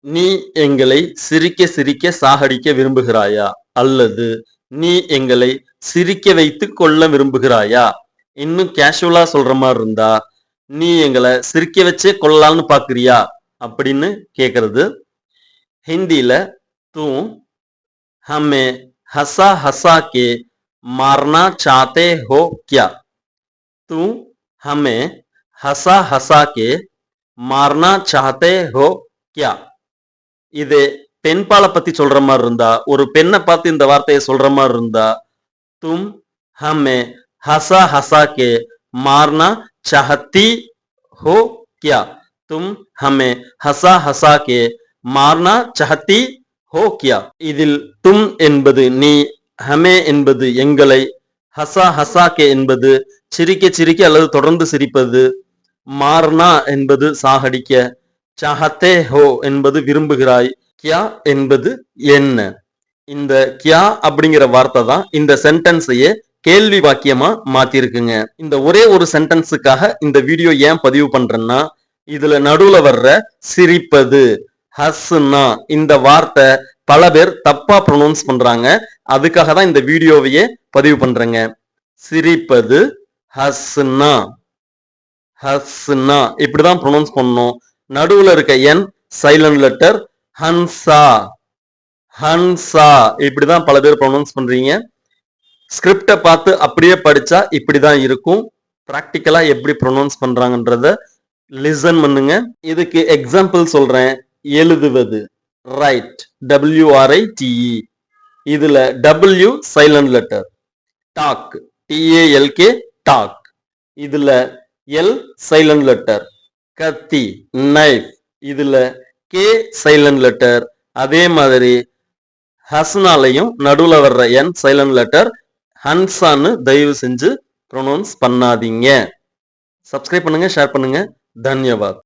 நீ எங்களை சிரிக்க சிரிக்க சாகடிக்க விரும்புகிறாயா? அல்லது நீ எங்களை சிரிக்க வைத்துக் கொள்ள விரும்புகிறாயா? இன்னும் கேஷுவலா சொல்ற மாரி இருந்தா, நீ எங்கள சிரிக்க வச்சே கொல்லலாம்னு பார்க்கிறியா? அப்படின்னு கேட்கிறது. हिंदीல तू हमें हँसा हँसा के मारना चाहते हो क्या? तू हमें हँसा हँसा के मारना चाहते हो क्या? இது பெண்பால பத்தி சொல்ற மாதிரி இருந்தா, ஒரு பெண்ணை பார்த்து இந்த வார்த்தையை சொல்ற மாதிரி இருந்தா, तुम हमें हँसा हँसा के मारना चाहती हो क्या? तुम हमें हँसा हँसा के मारना चाहती हो क्या? இதில் तुम என்பது நீ, हमें என்பது எங்களை, हँसा हँसा के என்பது சிரிக்க சிரிக்க அல்லது தொடர்ந்து சிரிப்பது, மார்னா என்பது சாகடிக்க, चाहते हो என்பது விரும்புகிறாய், क्या என்பது என்ன. இந்த क्या அப்படிங்கிற வார்த்தை தான் இந்த சென்டென்ஸையே கேள்வி வாக்கியமா மாத்திருக்குங்க. இந்த ஒரே ஒரு சென்டென்ஸுக்காக இந்த வீடியோ ஏன் பதிவு பண்றேன்னா, இதுல நடுவுல வர்ற சிரிப்பது, ஹஸ்னா இந்த வார்த்தை பல பேர் தப்பா ப்ரொனவுன்ஸ் பண்றாங்க. அதுக்காக தான் இந்த வீடியோவையே பதிவு பண்றேங்க. சிரிப்பது ஹஸ்னா, ஹஸ்னா இப்படிதான் ப்ரொனவுன்ஸ் பண்ணணும். நடுவுல இருக்க என் சைலண்ட் லெட்டர், ஹன்சா, ஹன்சா இப்படிதான் பல பேர் ப்ரொனவுன்ஸ் பண்றீங்க. ஸ்கிரிப்டை பார்த்து அப்படியே படிச்சா இப்படிதான் இருக்கும். பிராக்டிக்கலா எப்படி ப்ரொனவுன்ஸ் பண்றாங்கன்றத லிசன் பண்ணுங்க. இதுக்கு எக்ஸாம்பிள் சொல்றேன். எழுதுவது, ரைட், WRITE. இதுல W silent letter. Talk, TALK, talk. இதுல L சைலண்ட் லெட்டர். கத்தி, நைஃப். இதுல K சைலண்ட் லெட்டர். அதே மாதிரி ஹஸ்னாலையும் நடுவுல வர்ற N சைலண்ட் லெட்டர். ஹன்சான்னு தயவு செஞ்சு ப்ரொனவுன்ஸ் பண்ணாதீங்க. சப்ஸ்கிரைப் பண்ணுங்க, ஷேர் பண்ணுங்க. தன்யவாத்.